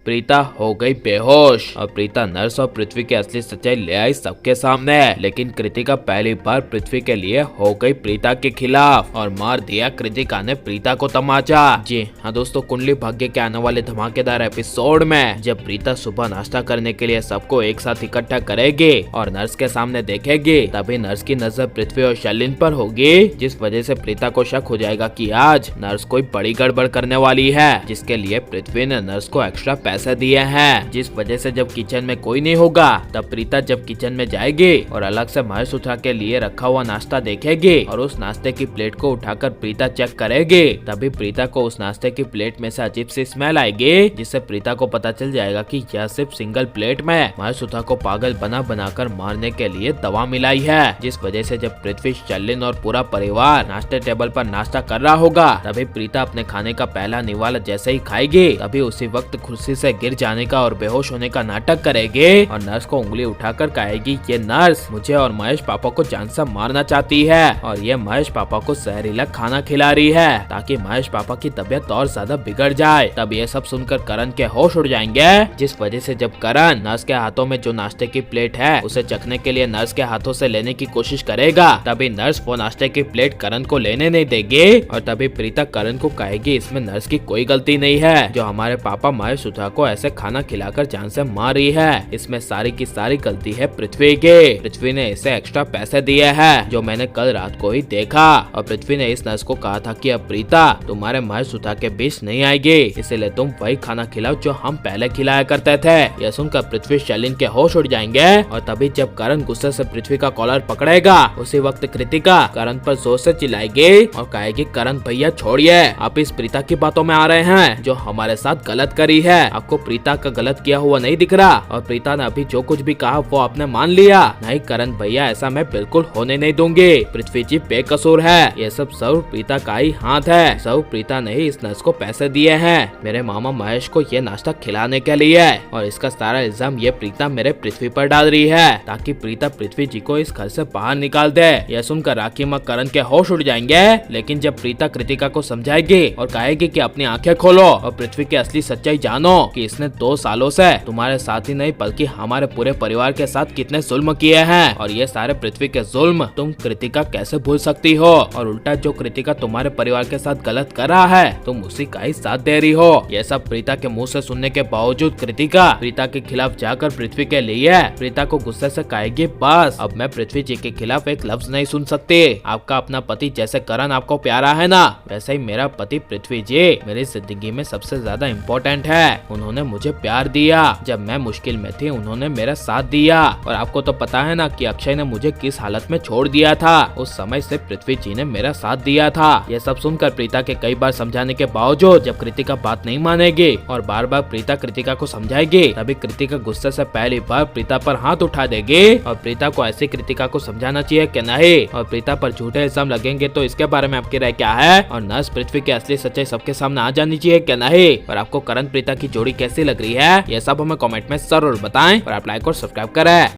प्रीता हो गई बेहोश और प्रीता नर्स और पृथ्वी की असली सच्चाई ले आई सबके सामने। लेकिन कृतिका पहली बार पृथ्वी के लिए हो गई प्रीता के खिलाफ और मार दिया कृतिका ने प्रीता को तमाचा। जी हाँ दोस्तों, कुंडली भाग्य के आने वाले धमाकेदार एपिसोड में जब प्रीता सुबह नाश्ता करने के लिए सबको एक साथ इकट्ठा करेगी और नर्स के सामने देखेगी, तभी नर्स की नजर पृथ्वी और शैलिन पर होगी, जिस वजह से प्रीता को शक हो जाएगा कि आज नर्स कोई बड़ी गड़बड़ करने वाली है, जिसके लिए पृथ्वी ने नर्स को एक्स्ट्रा पैसे दिए हैं। जिस वजह से जब किचन में कोई नहीं होगा तब प्रीता जब किचन में जाएगी और अलग से महेश उठा के लिए रखा हुआ नाश्ता देखेगी और उस नाश्ते की प्लेट को उठाकर प्रीता चेक करेगी, तभी प्रीता को उस नाश्ते की प्लेट में से अजीब सी स्मेल आएगी, जिससे प्रीता को पता चल जाएगा कि यह सिर्फ सिंगल प्लेट में महेश उठा को पागल बनाकर मारने के लिए दवा मिलाई है। जिस वजह से जब पृथ्वी, शैलिन और पूरा परिवार नाश्ते टेबल पर नाश्ता कर रहा होगा, तभी प्रीता अपने खाने का पहला निवाला जैसे ही खाएगी, तभी उसी वक्त कुर्सी से गिर जाने का और बेहोश होने का नाटक करेगी और नर्स को उंगली उठाकर कहेगी, ये नर्स मुझे और महेश पापा को जान से मारना चाहती है और ये महेश पापा को जहरीला खाना खिला रही है ताकि महेश पापा की तबीयत और ज्यादा बिगड़ जाए। तब ये सब सुनकर करण के होश उड़ जाएंगे, जिस वजह से जब करण नर्स के हाथों में जो नाश्ते की प्लेट है उसे चखने के लिए नर्स के हाथों से लेने की कोशिश करेगा, तभी नर्स वो नाश्ते की प्लेट करण को लेने नहीं देगी और तभी प्रीता करण को कहेगी, इसमें नर्स की कोई गलती नहीं है, जो हमारे पापा महेश उठा को ऐसे खाना खिलाकर जान से मार रही है, इसमें सारी की सारी गलती है पृथ्वी की। पृथ्वी ने इसे एक्स्ट्रा पैसे दिए हैं जो मैंने कल रात को ही देखा और पृथ्वी ने इस नर्स को कहा था कि अब प्रीता तुम्हारे महेश उठा के बीच नहीं आएगी, इसलिए तुम वही खाना खिलाओ जो हम पहले खिलाया करते थे। यह सुनकर पृथ्वी शैलिन के होश उड़ जाएंगे और तभी जब करण गुस्से से पृथ्वी का कॉलर पकड़ेगा, उसी वक्त कृतिका करण पर जोर से चिल्लाएगी और कहेगी, करण भैया छोड़िए, आप इस प्रीता की बातों में आ रहे हैं जो हमारे साथ गलत करी है, आपको प्रीता का गलत किया हुआ नहीं दिख रहा और प्रीता ने अभी जो कुछ भी कहा वो आपने मान लिया। नहीं करण भैया, ऐसा मैं बिल्कुल होने नहीं दूंगी, पृथ्वी जी बेकसूर है, ये सब प्रीता का ही हाथ है, सब प्रीता ने ही इस नर्स को पैसे दिए हैं मेरे मामा महेश को ये नाश्ता खिलाने के लिए और इसका सारा इल्जाम ये प्रीता मेरे पृथ्वी पर डाल रही है ताकि प्रीता पृथ्वी जी को इस घर से बाहर निकाल दे। यह सुनकर राखी माँ करण के होश उड़ जाएंगे, लेकिन जब प्रीता कृतिका को समझाएगी और कहेगी कि अपनी आंखें खोलो और पृथ्वी की असली सच्चाई जानो कि इसने 2 सालों से तुम्हारे साथ ही नहीं बल्कि हमारे पूरे परिवार के साथ कितने जुल्म किए हैं और ये सारे पृथ्वी के जुल्म तुम कृतिका कैसे भूल सकती हो और उल्टा जो कृतिका तुम्हारे परिवार के साथ गलत कर रहा है तुम उसी का ही साथ दे रही हो। यह सब प्रीता के मुंह से सुनने के बावजूद कृतिका प्रीता के खिलाफ जाकर पृथ्वी के लिए प्रीता को गुस्से से कहेगी, बस अब मैं पृथ्वी जी के खिलाफ एक लफ्ज नहीं सुन सकती, आपका अपना पति जैसे करण आपको प्यारा है ना, वैसे ही मेरा पति पृथ्वी जी मेरी जिंदगी में सबसे ज्यादा इम्पोर्टेंट है, उन्होंने मुझे प्यार दिया, जब मैं मुश्किल में थी उन्होंने मेरा साथ दिया और आपको तो पता है ना कि अक्षय ने मुझे किस हालत में छोड़ दिया था, उस समय से पृथ्वी जी ने मेरा साथ दिया था। यह सब सुनकर प्रीता के कई बार समझाने के बावजूद जब कृतिका बात नहीं मानेगी और बार बार प्रीता कृतिका को समझाएगी, तभी कृतिका गुस्से से पहली बार प्रीता पर हाथ उठा देगी और प्रीता को ऐसी कृतिका को समझाना चाहिए कि नहीं और प्रीता पर झूठे इल्जाम लगेंगे तो इसके बारे में आपकी राय क्या है और नर्स पृथ्वी की असली सच्चाई सबके सामने आ जानी चाहिए कि नहीं और आपको करण प्रीता की जोड़ी कैसी लग रही है, यह सब हमें कमेंट में जरूर बताएं और आप लाइक और सब्सक्राइब करें।